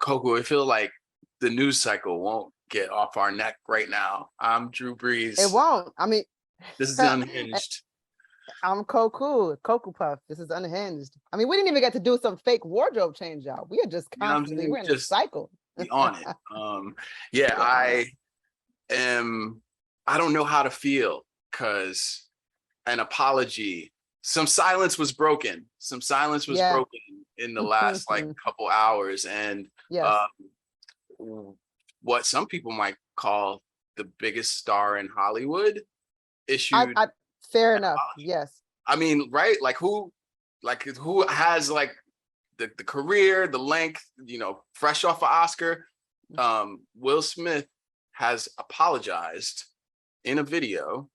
Koku, I feel like the news cycle won't get off our neck right now. I'm Drew Breez. It won't. I mean, This is Unhinged. I'm Koku Puff. This is Unhinged. I mean, we didn't even get to do some fake wardrobe change out. We are just constantly, we're in a cycle. Be on it. Yeah, I don't know how to feel because an apology, some silence was broken. Some silence was broken in the last like couple hours. And what some people might call the biggest star in Hollywood issued. Fair enough. Yes. I mean, right? Like who has like the career, the length, you know, fresh off of Oscar. Will Smith has apologized in a video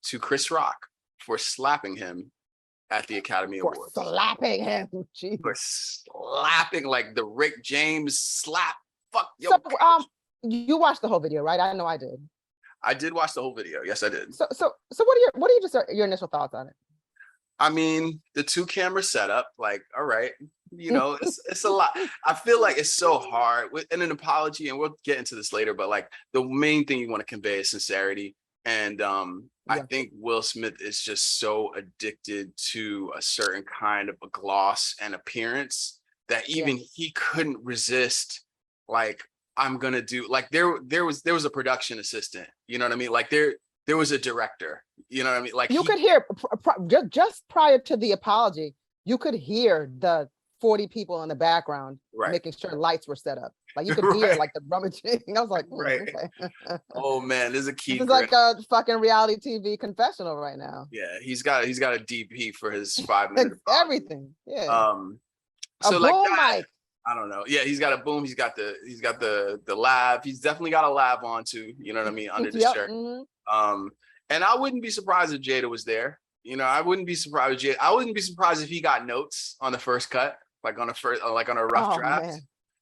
to Chris Rock for slapping him at the Academy Awards. Slapping him. Jeez. For slapping, like the Rick James slap. Fuck. Yo, so, you watched the whole video, right? I know I did. I did watch the whole video. Yes, I did. So what are your initial thoughts on it? I mean, the 2-camera setup, like, all right, you know, it's a lot. I feel like it's so hard in an apology, and we'll get into this later, but like the main thing you want to convey is sincerity. And I think Will Smith is just so addicted to a certain kind of a gloss and appearance that even he couldn't resist. Like, I'm gonna do, like there was a production assistant, you know what I mean? Like there was a director, you know what I mean? Like you could hear just prior to the apology, you could hear the 40 people in the background making sure lights were set up. Like you could hear like the rummaging. I was like, okay. Oh man, this is a key. This is like a fucking reality TV confessional right now. Yeah, he's got a DP for his 5-minute everything. Yeah. So a like boom that, mic. I don't know. Yeah, he's got a boom. He's got the lav. He's definitely got a lav on too. You know what I mean? Under the shirt. And I wouldn't be surprised if Jada was there. You know, I wouldn't be surprised if I wouldn't be surprised if he got notes on the first cut, like on a rough draft. Man.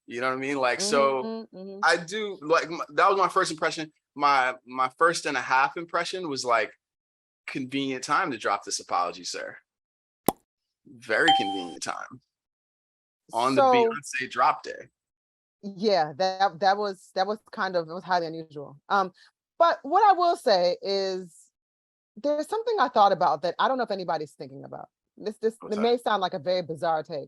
You know what I mean? Like, I do like, that was my first impression. My first and a half impression was like, convenient time to drop this apology, sir. Very convenient time. On the Beyonce drop day. Yeah, that was kind of, it was highly unusual. But what I will say is there's something I thought about that I don't know if anybody's thinking about. It may sound like a very bizarre take,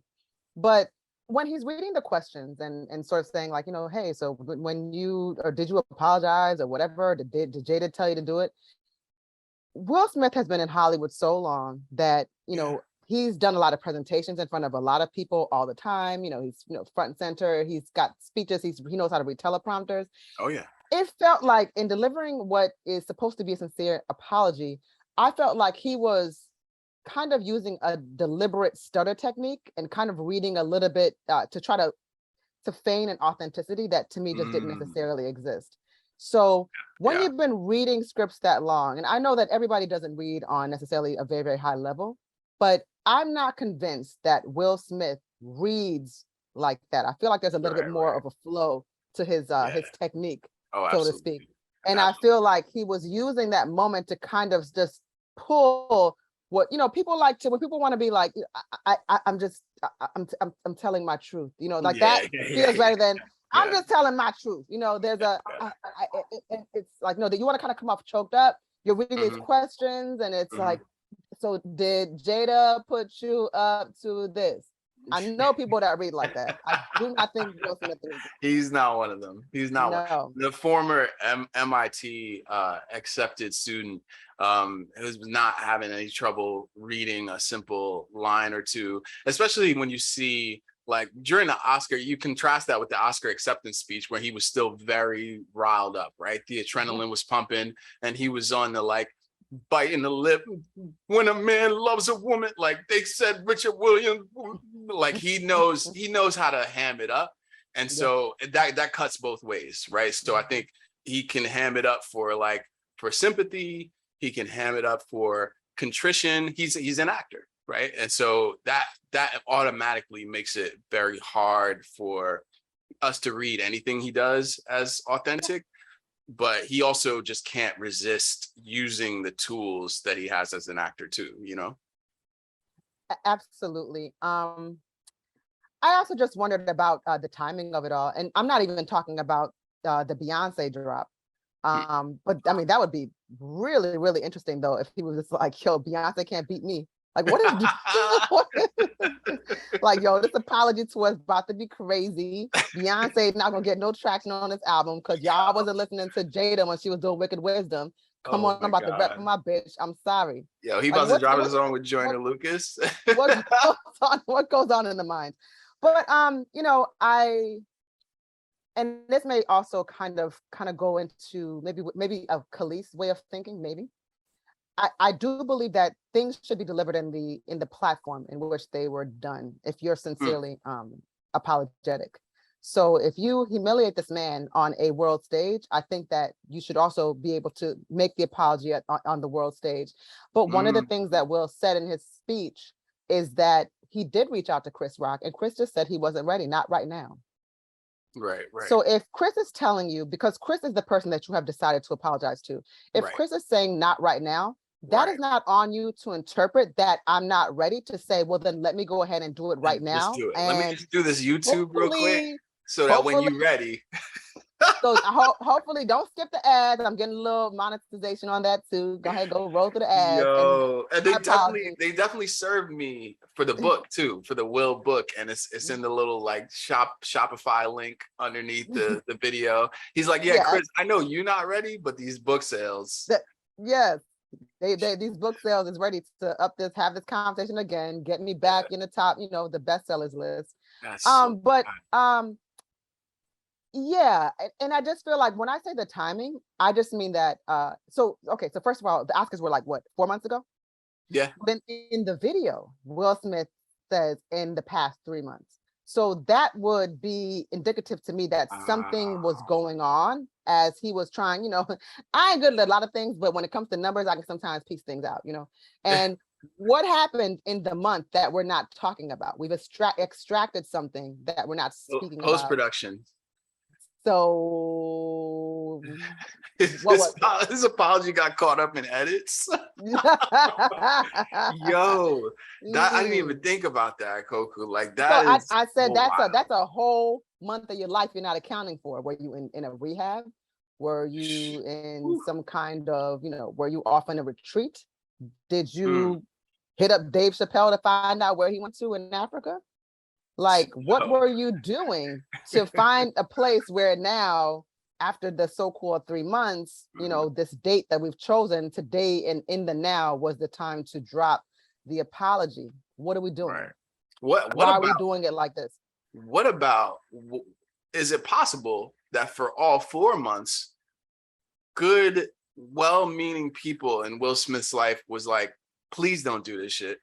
but when he's reading the questions and sort of saying like, you know, hey, so when you, or did you apologize or whatever, did Jada tell you to do it? Will Smith has been in Hollywood so long that, you know, he's done a lot of presentations in front of a lot of people all the time. You know, he's, you know, front and center. He's got speeches. He knows how to read teleprompters. Oh yeah. It felt like in delivering what is supposed to be a sincere apology, I felt like he was kind of using a deliberate stutter technique and kind of reading a little bit to try to feign an authenticity that to me just didn't necessarily exist. So when you've been reading scripts that long, and I know that everybody doesn't read on necessarily a very, very high level, but I'm not convinced that Will Smith reads like that. I feel like there's a little bit more of a flow to his technique, so to speak. And I feel like he was using that moment to kind of just pull what, you know, people like to, when people want to be like, I'm telling my truth, you know, like that feels better than I'm just telling my truth. You know, there's it's like, no, that you want to kind of come off choked up. You're reading these questions and it's like, so did Jada put you up to this? I know people that read like that. I do not think Will Smith is. He's not one of them. He's not one. The former MIT accepted student who's not having any trouble reading a simple line or two, especially when you see, like during the Oscar, you contrast that with the Oscar acceptance speech where he was still very riled up, right? The adrenaline was pumping and he was on the like biting the lip. When a man loves a woman, like they said, Richard Williams, like he knows how to ham it up. And so that cuts both ways, right? So I think he can ham it up for sympathy. He can ham it up for contrition. He's an actor, right? And so that automatically makes it very hard for us to read anything he does as authentic. But he also just can't resist using the tools that he has as an actor too, you know? Absolutely. I also just wondered about the timing of it all. And I'm not even talking about the Beyonce drop. But I mean, that would be really, really interesting though, if he was just like, yo, Beyonce can't beat me. Like, what is like, yo, this apology tour is about to be crazy. Beyonce not gonna get no traction on this album because y'all wasn't listening to Jada when she was doing Wicked Wisdom. Come on, I'm about to rep for my bitch. I'm sorry. Yo, he like, about to drop a song with Joyner Lucas. What goes on in the mind? But you know, and this may also kind of go into maybe a Khalees way of thinking, maybe. I do believe that things should be delivered in the platform in which they were done, if you're sincerely apologetic. So if you humiliate this man on a world stage, I think that you should also be able to make the apology on the world stage. But one of the things that Will said in his speech is that he did reach out to Chris Rock, and Chris just said he wasn't ready, not right now. Right. So if Chris is telling you, because Chris is the person that you have decided to apologize to, if Chris is saying not right now, that is not on you to interpret that I'm not ready to say, well, then let me go ahead and do it right now. Do it. Let me just do this YouTube real quick so that when you're ready. So hopefully don't skip the ads. I'm getting a little monetization on that too. Go ahead, go roll through the ads. Yo, and they definitely served me for the book too, for the Will book, and it's in the little like Shopify link underneath the video. He's like, yeah, Chris, I know you're not ready, but these book sales. Yes. These book sales is ready to have this conversation again, get me back in the top, the bestsellers list. Yeah, and I just feel like when I say the timing, I just mean that so first of all, the Oscars were like what, 4 months ago? Yeah. Then in the video, Will Smith says in the past 3 months. So that would be indicative to me that something was going on as he was trying, I ain't good at a lot of things, but when it comes to numbers, I can sometimes piece things out, and what happened in the month that we're not talking about? We've extracted something that we're not speaking about. Post-production. So his apology got caught up in edits. Yo, I didn't even think about that, Koku. Like that. So I said that's a whole month of your life you're not accounting for. Were you in a rehab? Were you in some kind of, were you off in a retreat? Did you hit up Dave Chappelle to find out where he went to in Africa? Like, what were you doing to find a place where now, after the so-called 3 months, this date that we've chosen today and in the now was the time to drop the apology? What are we doing? Right. Why are we doing it like this? What about, is it possible that for all 4 months, good, well-meaning people in Will Smith's life was like, please don't do this shit.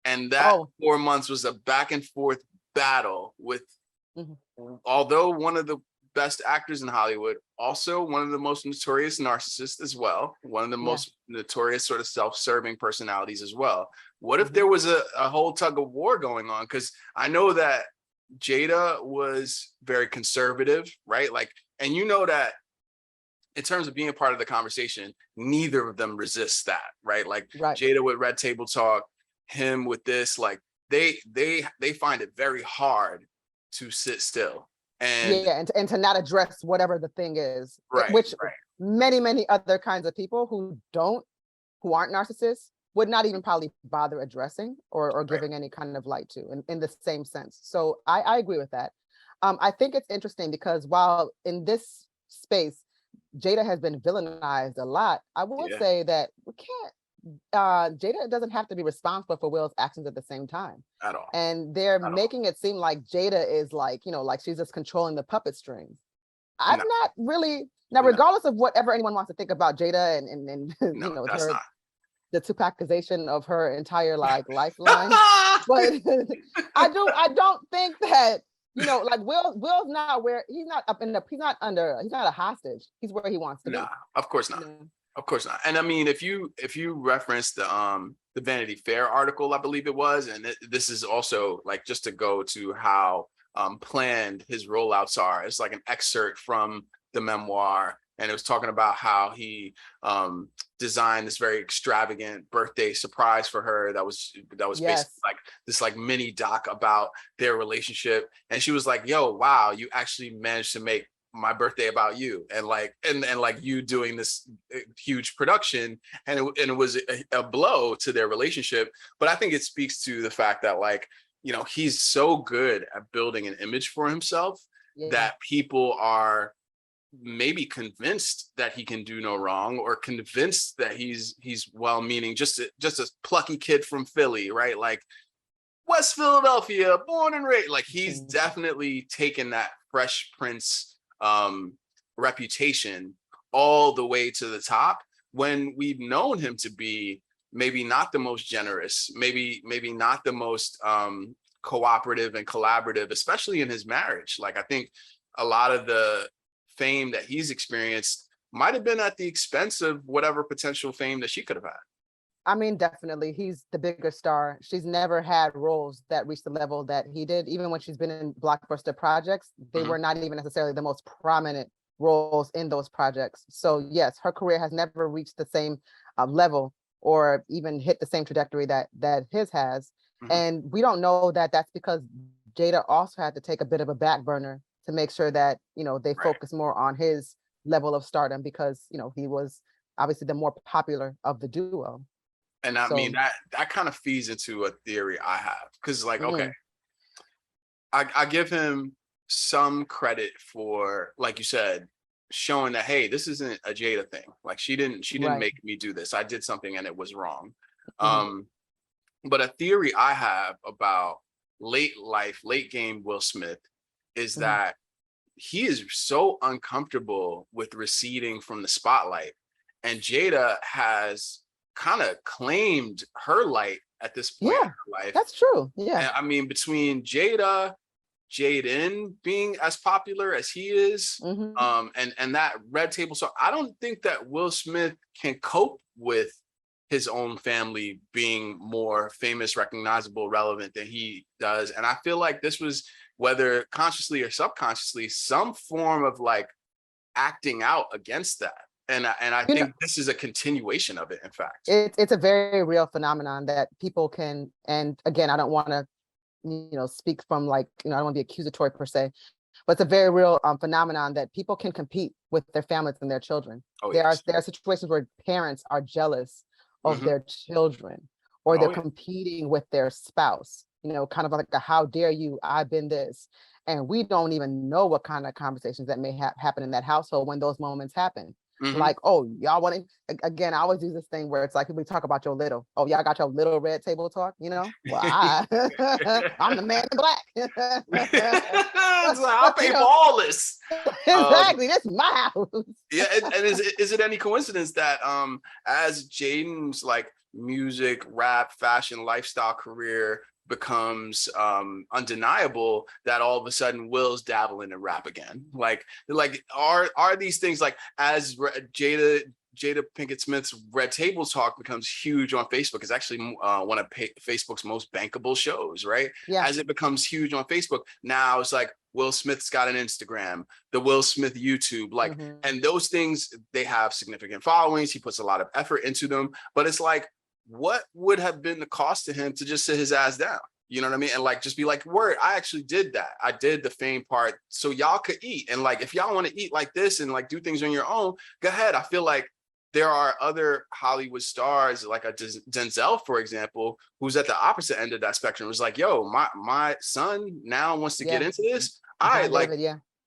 And that 4 months was a back and forth battle with, although one of the best actors in Hollywood, also one of the most notorious narcissists as well, one of the most notorious sort of self-serving personalities as well. What if there was a whole tug of war going on? Because I know that Jada was very conservative, right? Like, and that in terms of being a part of the conversation, neither of them resists that, right? Like Jada with Red Table Talk, him with this, like they find it very hard to sit still and to not address whatever the thing is, which many other kinds of people who aren't narcissists would not even probably bother addressing or giving any kind of light to in the same sense. So I agree with that. I think it's interesting because while in this space Jada has been villainized a lot, I will say that we can't, Jada doesn't have to be responsible for Will's actions at the same time at all. And they're making it seem like Jada is like, like she's just controlling the puppet strings. I'm not really, now regardless of whatever anyone wants to think about Jada and the Tupacization of her entire lifeline, but I don't think that, like Will's not where he's not he's not a hostage. He's where he wants to be. Of course not. Of course not. And I mean, if you reference the Vanity Fair article, I believe it was, and this is also like just to go to how planned his rollouts are. It's like an excerpt from the memoir, and it was talking about how he designed this very extravagant birthday surprise for her that was basically like this like mini doc about their relationship. And she was like, yo, wow, you actually managed to make my birthday about you, and like and like you doing this huge production, and it was a blow to their relationship. But I think it speaks to the fact that, like, you know, he's so good at building an image for himself that people are maybe convinced that he can do no wrong, or convinced that he's well-meaning, just a plucky kid from Philly, right? Like West Philadelphia, born and raised. Like he's definitely taken that Fresh Prince reputation all the way to the top, when we've known him to be maybe not the most generous, maybe not the most cooperative and collaborative, especially in his marriage. Like I think a lot of the fame that he's experienced might have been at the expense of whatever potential fame that she could have had. I mean, definitely, he's the bigger star. She's never had roles that reached the level that he did. Even when she's been in blockbuster projects, they were not even necessarily the most prominent roles in those projects. So yes, her career has never reached the same level, or even hit the same trajectory that his has. And we don't know that that's because Jada also had to take a bit of a back burner to make sure that, you know, they focus more on his level of stardom, because, you know, he was obviously the more popular of the duo. And I mean, that kind of feeds into a theory I have, because like, okay, I give him some credit for, like you said, showing that, hey, this isn't a Jada thing. Like she didn't make me do this. I did something and it was wrong. But a theory I have about late game Will Smith is that he is so uncomfortable with receding from the spotlight, and Jada has kind of claimed her light at this point in her life. That's true. Yeah. And I mean, between Jaden being as popular as he is, and that Red Table. So I don't think that Will Smith can cope with his own family being more famous, recognizable, relevant than he does. And I feel like this was, whether consciously or subconsciously, some form of like acting out against that. And I think this is a continuation of it, in fact. It's a very real phenomenon that people can, and again, I don't want to, you know, speak from like, you know, I don't want to be accusatory per se, but it's a very real phenomenon that people can compete with their families and their children. There are situations where parents are jealous of their children, or they're competing with their spouse, you know, kind of like a how dare you, I've been this. And we don't even know what kind of conversations that may happen in that household when those moments happen. Like, oh, y'all want to, again, I always do this thing where it's like, we talk about your little, oh, y'all got your little red table talk, you know? Well, I'm the man in black. It's like, I'll pay for all this. Exactly, that's my house. Yeah, and is it any coincidence that as Jaden's like music, rap, fashion, lifestyle career becomes undeniable, that all of a sudden Will's dabbling in rap again? Like are these things, like as Jada Pinkett Smith's Red Table Talk becomes huge on Facebook? It's actually one of Facebook's most bankable shows, right? Yeah. As it becomes huge on Facebook, now it's like Will Smith's got an Instagram, the Will Smith YouTube, like, and those things, they have significant followings. He puts a lot of effort into them, but it's like, what would have been the cost to him to just sit his ass down? You know what I mean? And like, just be like, word, I actually did that. I did the fame part so y'all could eat. And like, if y'all want to eat like this and like do things on your own, go ahead. I feel like there are other Hollywood stars, like a Denzel, for example, who's at the opposite end of that spectrum. It's like, yo, my son now wants to get into this. I like,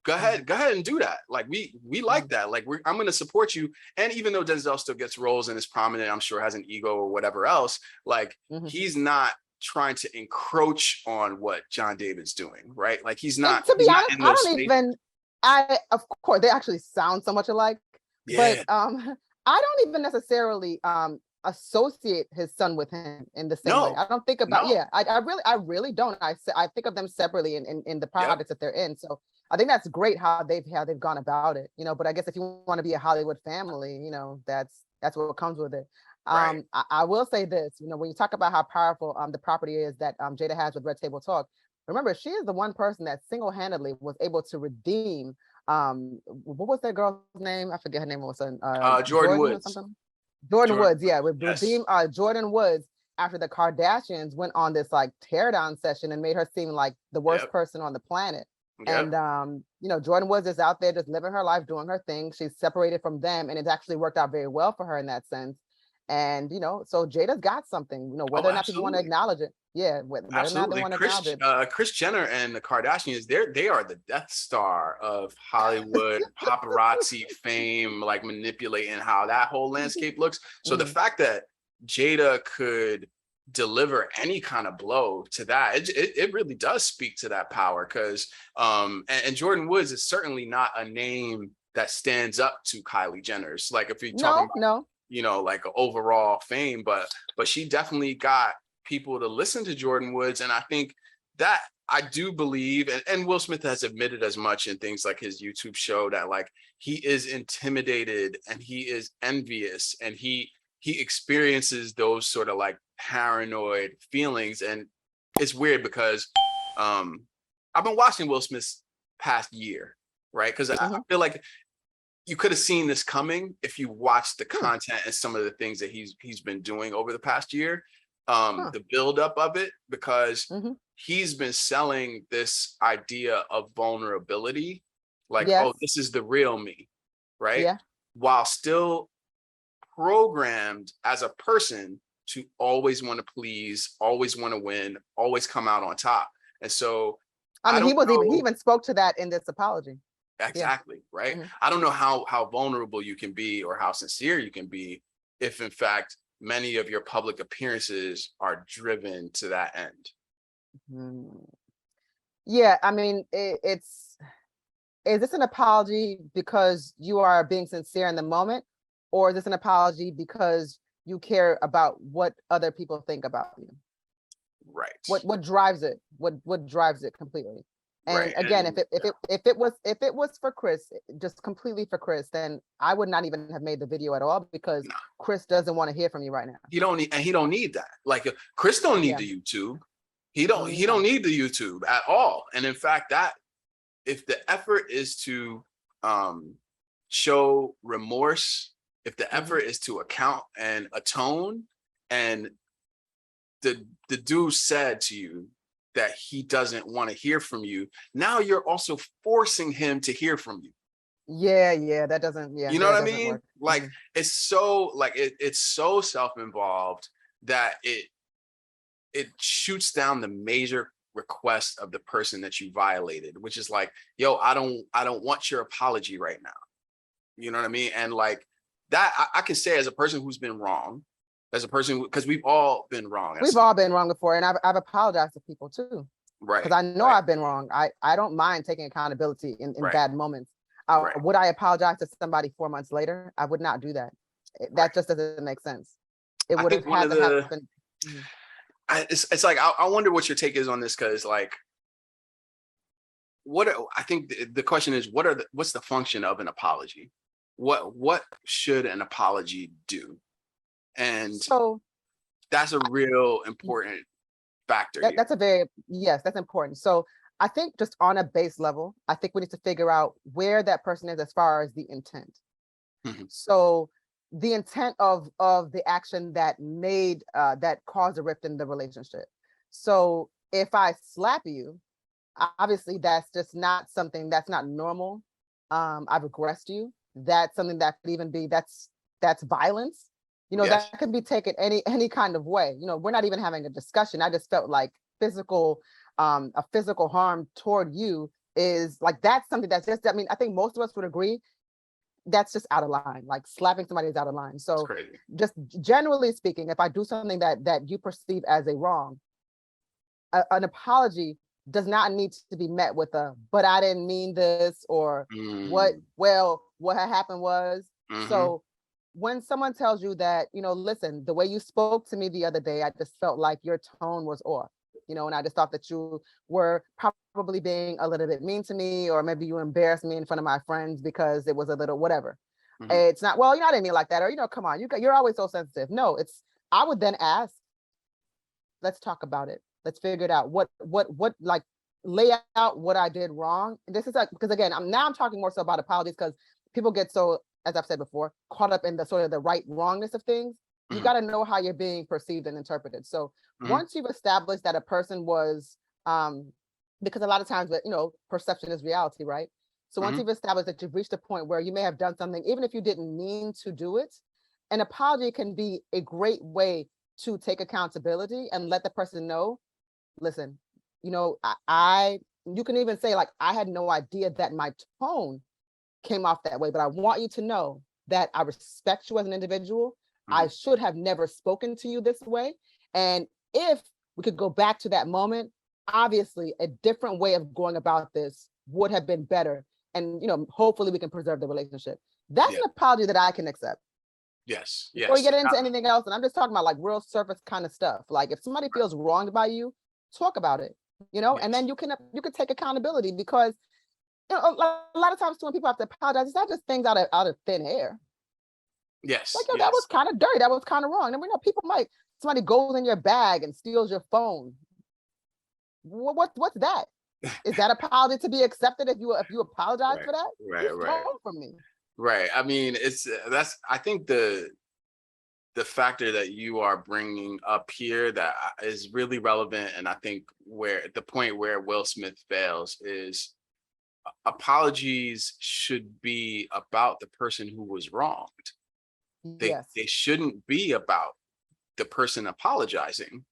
go ahead and do that. Like we like that. Like I'm going to support you. And even though Denzel still gets roles and is prominent, I'm sure has an ego or whatever else, like he's not trying to encroach on what John David's doing, right? Like he's not. And to be honest, of course they actually sound so much alike, but I don't even necessarily associate his son with him in the same way. I don't think about I really don't. I think of them separately in the projects that they're in. So I think that's great how they've gone about it, you know. But I guess if you want to be a Hollywood family, you know, that's what comes with it. I will say this, you know, when you talk about how powerful the property is that Jada has with Red Table Talk, remember, she is the one person that single-handedly was able to redeem what was that girl's name? I forget her name all of a sudden. Jordan Woods. Jordan Woods, yeah, Yes. redeem Jordan Woods after the Kardashians went on this like teardown session and made her seem like the worst Yep. person on the planet. Yep. And you know, Jordan Woods is out there just living her life, doing her thing. She's separated from them, and it's actually worked out very well for her in that sense. And you know, so Jada's got something, you know, whether Oh, or not people want to absolutely. acknowledge it. Yeah, whether or not they Absolutely. want to acknowledge it. Kris Jenner and the Kardashians, they are the Death Star of Hollywood paparazzi fame, like manipulating how that whole landscape looks. So the fact that Jada could deliver any kind of blow to that, it really does speak to that power. Because and Jordan Woods is certainly not a name that stands up to Kylie Jenner's. Like if you're talking about, you know, like overall fame, but she definitely got people to listen to Jordan Woods. And I think that I do believe, and Will Smith has admitted as much in things like his YouTube show, that like he is intimidated and he is envious and he experiences those sort of like paranoid feelings. And it's weird because I've been watching Will Smith's past year, right? Because I feel like you could have seen this coming if you watched the content and some of the things that he's been doing over the past year, the buildup of it, because he's been selling this idea of vulnerability, like, oh, this is the real me, right? Yeah. While still programmed as a person to always want to please, always want to win, always come out on top. And so I mean, he even spoke to that in this apology. Exactly. Right. I don't know how vulnerable you can be or how sincere you can be if in fact many of your public appearances are driven to that end. Yeah, I mean, is this an apology because you are being sincere in the moment, or is this an apology because you care about what other people think about you? Right. What drives it? What drives it completely? And right. Again, if it was for Kris, just completely for Kris, then I would not even have made the video at all, because Kris doesn't want to hear from you right now. He don't need that. Like Kris don't need the YouTube. He don't need the YouTube at all. And in fact, that if the effort is to show remorse, if the effort is to account and atone, and the dude said to you that he doesn't want to hear from you, now you're also forcing him to hear from you. Yeah, that doesn't, you know what I mean? Like it's so like it's so self-involved that it shoots down the major request of the person that you violated, which is like, yo, I don't want your apology right now. You know what I mean? And like that, I can say as a person who's been wrong, as a person, because we've all been wrong. We've all been wrong before, and I've apologized to people too. Right. Because I know I've been wrong. I don't mind taking accountability in bad moments. Would I apologize to somebody 4 months later? I would not do that. That just doesn't make sense. It would have had to happen. It's like I wonder what your take is on this, because like I think the question is, what's the function of an apology? What should an apology do? And so that's a real important factor. That's important. So I think just on a base level, I think we need to figure out where that person is as far as the intent. So the intent of the action that that caused a rift in the relationship. So if I slap you, obviously that's just not something that's not normal. I've aggressed you. That's something that could even be that's violence. You know, that can be taken any kind of way. You know, we're not even having a discussion. I just felt like a physical harm toward you is like, that's something that's just, I mean, I think most of us would agree that's just out of line. Like slapping somebody is out of line. So just generally speaking, if I do something that you perceive as a wrong, an apology does not need to be met with but I didn't mean this, or what had happened was. So when someone tells you that, you know, listen, the way you spoke to me the other day, I just felt like your tone was off, you know, and I just thought that you were probably being a little bit mean to me, or maybe you embarrassed me in front of my friends because it was a little whatever. It's not, well, you know, I didn't mean like that, or, you know, come on, you're always so sensitive. No, I would then ask, let's talk about it. Let's figure it out. What like lay out what I did wrong. This is like, because again, I'm talking more so about apologies, because people get so as I've said before, caught up in the sort of the right wrongness of things. You got to know how you're being perceived and interpreted. So once you've established that a person was, because a lot of times, perception is reality, right? So once you've established that you've reached a point where you may have done something, even if you didn't mean to do it, an apology can be a great way to take accountability and let the person know, listen, you can even say like, I had no idea that my tone came off that way, but I want you to know that I respect you as an individual. I should have never spoken to you this way. And if we could go back to that moment, obviously a different way of going about this would have been better. And, hopefully we can preserve the relationship. That's an apology that I can accept. Yes. Before we get into anything else, and I'm just talking about like real surface kind of stuff. Like if somebody feels wronged by you, talk about it, and then you can take accountability, because a lot of times too, when people have to apologize, it's not just things out of thin air. Yes. Like, that was kind of dirty. That was kind of wrong. And we know somebody goes in your bag and steals your phone. What's that? Is that apology to be accepted if you apologize for that? Right. Stole from me. Right. I mean, I think the factor that you are bringing up here that is really relevant, and I think where the point where Will Smith fails is apologies should be about the person who was wronged. They shouldn't be about the person apologizing.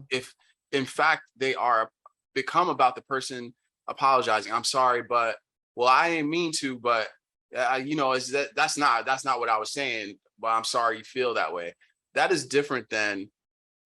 If in fact they are become about the person apologizing, I'm sorry, but I didn't mean to, but that's not what I was saying, but I'm sorry you feel that way. That is different than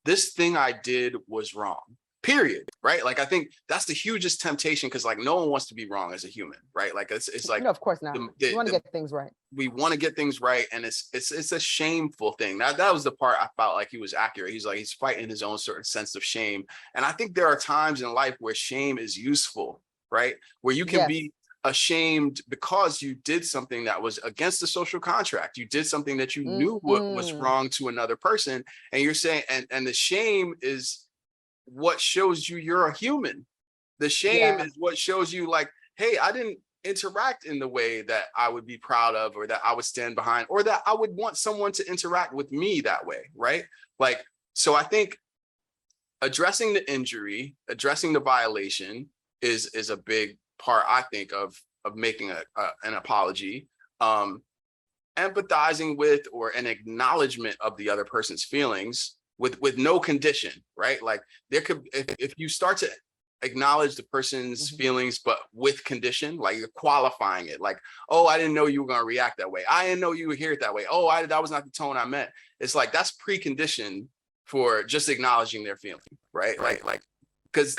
this thing I did was wrong, period. Right? Like, I think that's the hugest temptation, because like no one wants to be wrong as a human, right? Like it's like, no, of course not. You want to get things right. We want to get things right, and it's a shameful thing. That was the part I felt like he was accurate. He's fighting his own certain sense of shame, and I think there are times in life where shame is useful, right? Where you can be ashamed because you did something that was against the social contract. You did something that you knew was wrong to another person, and you're saying, and the shame is what shows you're a human. The shame is what shows you like, hey, I didn't interact in the way that I would be proud of, or that I would stand behind, or that I would want someone to interact with me that way, right? Like, so I think addressing the injury, addressing the violation is a big part, I think, of making an apology, empathizing with, or an acknowledgement of the other person's feelings with no condition, right? Like, there could, if you start to acknowledge the person's feelings, but with condition, like you're qualifying it, like, oh, I didn't know you were going to react that way. I didn't know you would hear it that way. Oh, that was not the tone I meant. It's like, that's preconditioned for just acknowledging their feeling, right? Like, because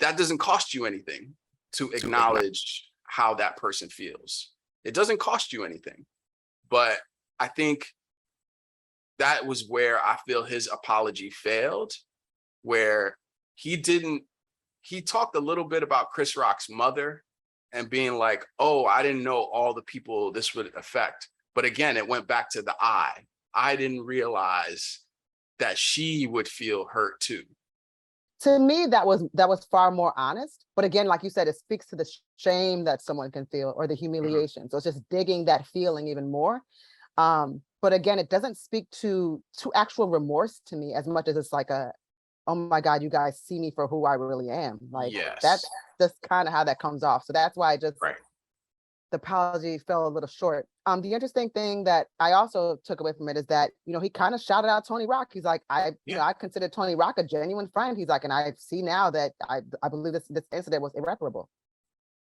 that doesn't cost you anything to acknowledge how that person feels. It doesn't cost you anything. But I think that was where I feel his apology failed, where he talked a little bit about Chris Rock's mother and being like, oh, I didn't know all the people this would affect. But again, it went back to the I didn't realize that she would feel hurt too. To me, that was far more honest. But again, like you said, it speaks to the shame that someone can feel, or the humiliation. So it's just digging that feeling even more. But again, it doesn't speak to actual remorse to me, as much as it's like oh my God, you guys see me for who I really am. Like, that's just kind of how that comes off. So that's why the apology fell a little short. The interesting thing that I also took away from it is that, he kind of shouted out Tony Rock. He's like, I consider Tony Rock a genuine friend. He's like, and I see now that I believe this incident was irreparable.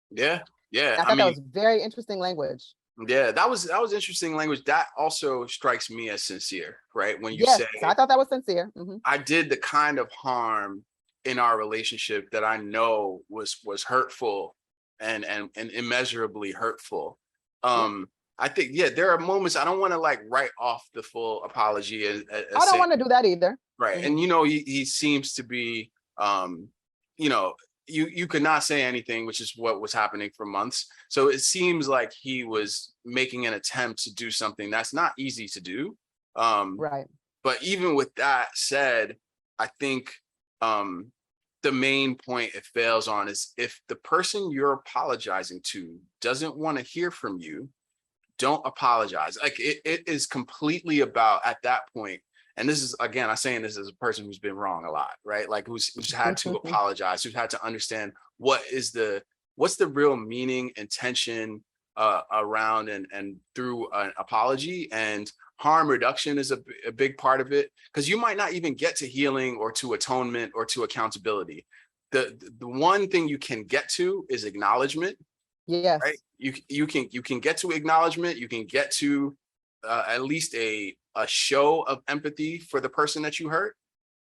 Yeah. I thought that was very interesting language. Yeah, that was interesting language. That also strikes me as sincere, right? When you say, I thought that was sincere. I did the kind of harm in our relationship that I know was hurtful and immeasurably hurtful. I think, there are moments I don't want to like write off the full apology. I don't want to do that either. Right. And, he seems to be, you could not say anything, which is what was happening for months. So it seems like he was making an attempt to do something that's not easy to do. Right. But even with that said, I think the main point it fails on is, if the person you're apologizing to doesn't want to hear from you, don't apologize. Like it is completely about at that point. And this is, again, I'm saying this as a person who's been wrong a lot, right? Like who's had to apologize, who's had to understand what's the real meaning, intention around and through an apology. And harm reduction is a big part of it, because you might not even get to healing or to atonement or to accountability. The one thing you can get to is acknowledgement. Yes. Right. You can get to acknowledgement. You can get to at least a show of empathy for the person that you hurt.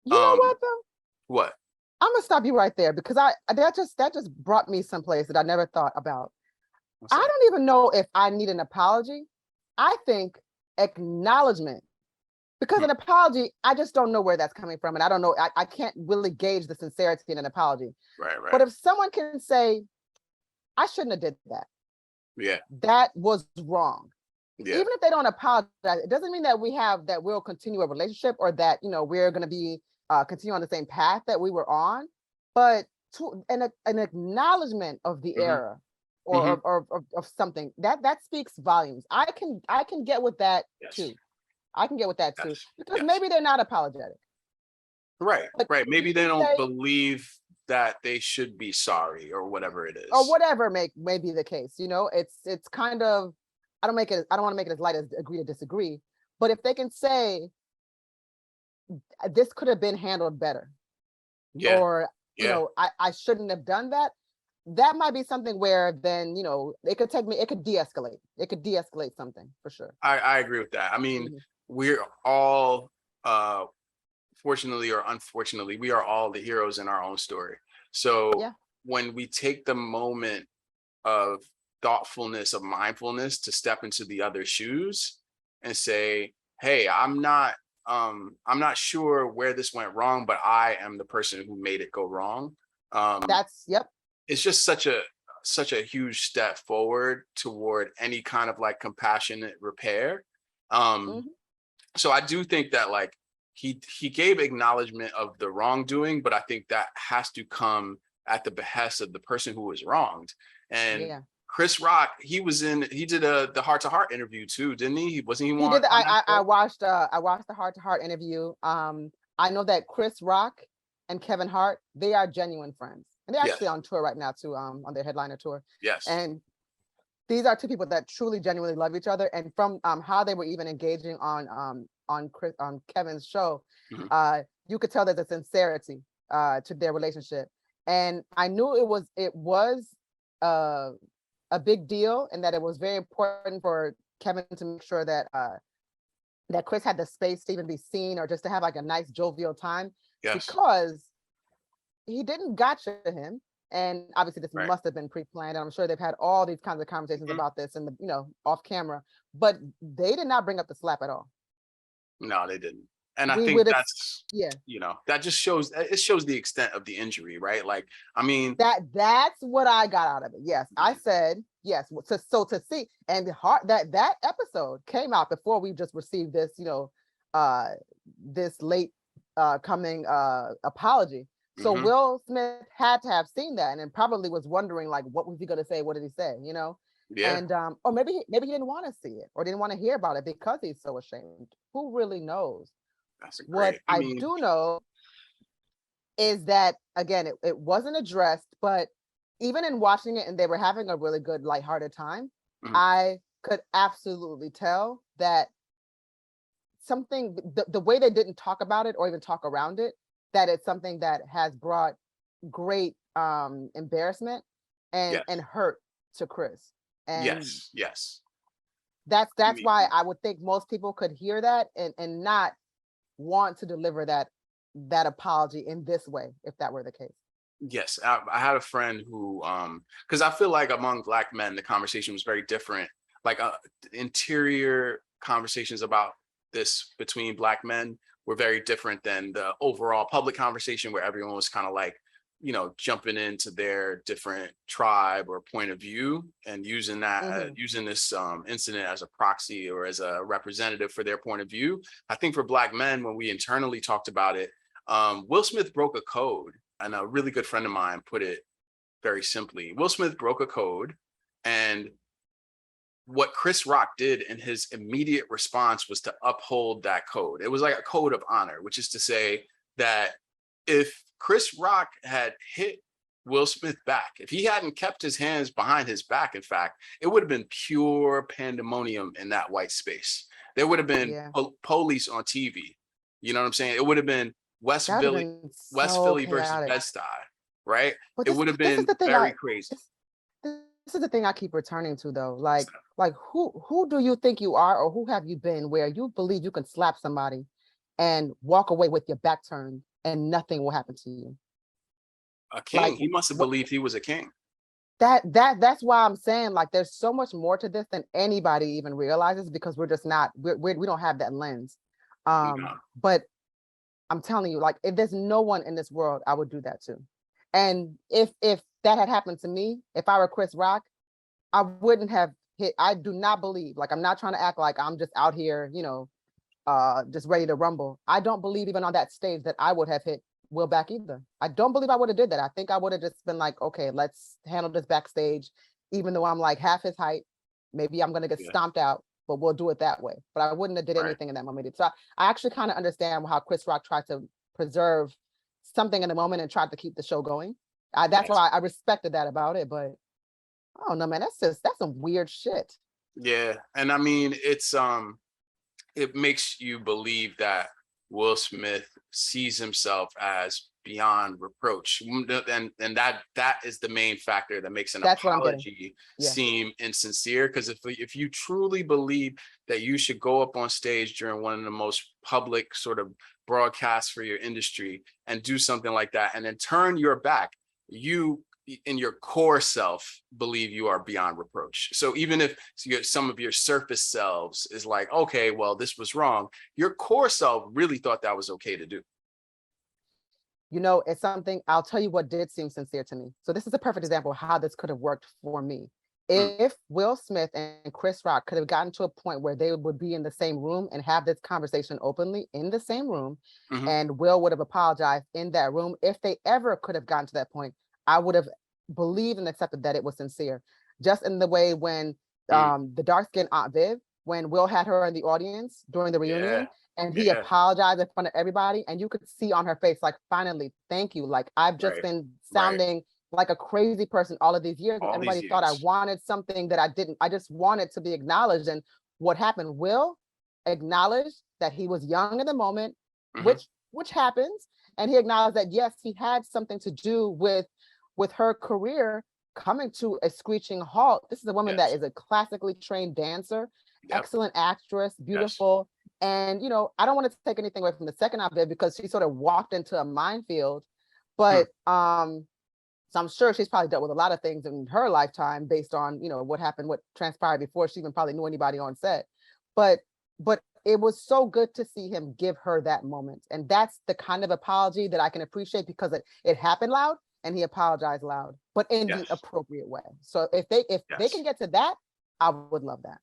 You know what though? What? I'm gonna stop you right there, because that just brought me someplace that I never thought about. I don't even know if I need an apology. I think acknowledgement, because an apology, I just don't know where that's coming from, and I don't know. I can't really gauge the sincerity in an apology. Right. But if someone can say, I shouldn't have did that. Yeah. That was wrong. Yeah. Even if they don't apologize, it doesn't mean that we'll continue a relationship, or that, we're going to be continue on the same path that we were on. But an acknowledgement of the error or of something that speaks volumes. I can get with that too. I can get with that too, because maybe they're not apologetic. Right. Right. Maybe they don't believe that they should be sorry or whatever it is. Or whatever may be the case. It's kind of, I don't want to make it as light as agree to disagree. But if they can say, this could have been handled better. Yeah. Or, I shouldn't have done that. That might be something where then, it could de-escalate. It could de-escalate something for sure. I agree with that. I mean, we're all, fortunately or unfortunately, we are all the heroes in our own story. So when we take the moment of thoughtfulness, of mindfulness to step into the other shoes and say, hey, I'm not sure where this went wrong, but I am the person who made it go wrong. It's just such a huge step forward toward any kind of like compassionate repair. So I do think that like he gave acknowledgement of the wrongdoing, but I think that has to come at the behest of the person who was wronged. And Chris Rock, he did the Heart to Heart interview too, didn't he? Wasn't he? He did. I watched the Heart to Heart interview. I know that Chris Rock and Kevin Hart, they are genuine friends, and they're actually on tour right now too, on their headliner tour. Yes. And these are two people that truly genuinely love each other. And from how they were even engaging on Kevin's show, you could tell there's a sincerity to their relationship. And I knew it was a big deal, and that it was very important for Kevin to make sure that that Chris had the space to even be seen, or just to have like a nice jovial time, because he didn't gotcha him. And obviously this must have been pre-planned, and I'm sure they've had all these kinds of conversations about this and off camera, but they did not bring up the slap at all. No, they didn't. And I think that's that just shows the extent of the injury, right? Like, I mean, that's what I got out of it. Yes, I said yes. So to see, and that episode came out before we just received this, this late coming apology. So Will Smith had to have seen that, and then probably was wondering, like, what was he going to say? What did he say? And or maybe he didn't want to see it, or didn't want to hear about it because he's so ashamed. Who really knows? What I do know is that, again, it wasn't addressed, but even in watching it, and they were having a really good lighthearted time, I could absolutely tell that something, the way they didn't talk about it or even talk around it, that it's something that has brought great embarrassment and hurt to Chris. And yes. That's why I would think most people could hear that and not want to deliver that apology in this way, if that were the case. Yes, I had a friend who, because I feel like among Black men, the conversation was very different. Like interior conversations about this between Black men were very different than the overall public conversation, where everyone was kind of like, jumping into their different tribe or point of view and using that, using this incident as a proxy or as a representative for their point of view. I think for Black men, when we internally talked about it, Will Smith broke a code, and a really good friend of mine put it very simply. Will Smith broke a code, and what Chris Rock did in his immediate response was to uphold that code. It was like a code of honor, which is to say that if Chris Rock had hit Will Smith back, if he hadn't kept his hands behind his back, in fact, it would have been pure pandemonium in that white space. There would have been police on TV. You know what I'm saying? It would have been West Philly versus Bed-Stuy, right? It would have been very crazy. This is the thing I keep returning to, though. Like who do you think you are, or who have you been where you believe you can slap somebody and walk away with your back turned and nothing will happen to you? A king. Like, he must have believed he was a king. That's why I'm saying, like, there's so much more to this than anybody even realizes, because we're just not, we don't have that lens. But I'm telling you, like, if there's no one in this world, I would do that too. And if that had happened to me, if I were Chris Rock, I wouldn't have hit. I do not believe, like, I'm not trying to act like I'm just out here, you know, just ready to rumble. I don't believe even on that stage that I would have hit Will back either. I don't believe I would have did that. I think I would have just been like, okay, let's handle this backstage, even though I'm like half his height. Maybe I'm gonna get stomped out, but we'll do it that way. But I wouldn't have did anything in that moment. So I actually kind of understand how Chris Rock tried to preserve something in the moment and tried to keep the show going. That's why I respected that about it. But I don't know, man. That's some weird shit. Yeah, and I mean, it makes you believe that Will Smith sees himself as beyond reproach, and that is the main factor that makes an apology seem insincere. Because if you truly believe that you should go up on stage during one of the most public sort of broadcasts for your industry and do something like that, and then turn your back, you in your core self believe you are beyond reproach. So even if some of your surface selves is like, okay, well, this was wrong, your core self really thought that was okay to do. You know, it's something, I'll tell you what did seem sincere to me. So this is a perfect example of how this could have worked for me. If Will Smith and Chris Rock could have gotten to a point where they would be in the same room and have this conversation openly in the same room, and Will would have apologized in that room, if they ever could have gotten to that point, I would have believed and accepted that it was sincere. Just in the way when the dark-skinned Aunt Viv, when Will had her in the audience during the reunion, and he apologized in front of everybody, and you could see on her face, like, finally, thank you. Like, I've just been sounding like a crazy person all of these years. And everybody thought I wanted something that I didn't. I just wanted to be acknowledged. And what happened? Will acknowledged that he was young in the moment, which happens. And he acknowledged that, yes, he had something to do with her career coming to a screeching halt. This is a woman that is a classically trained dancer, excellent actress, beautiful. And, you know, I don't want to take anything away from the second of it, because she sort of walked into a minefield. But so I'm sure she's probably dealt with a lot of things in her lifetime based on, you know, what happened, what transpired before she even probably knew anybody on set. But it was so good to see him give her that moment. And that's the kind of apology that I can appreciate, because it happened loud and he apologized loud, but in the appropriate way. So if they can get to that, I would love that.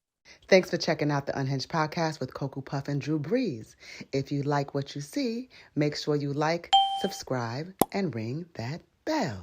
Thanks for checking out the Unhinged podcast with Koku Puff and Drew Breez. If you like what you see, make sure you like, subscribe, and ring that bell.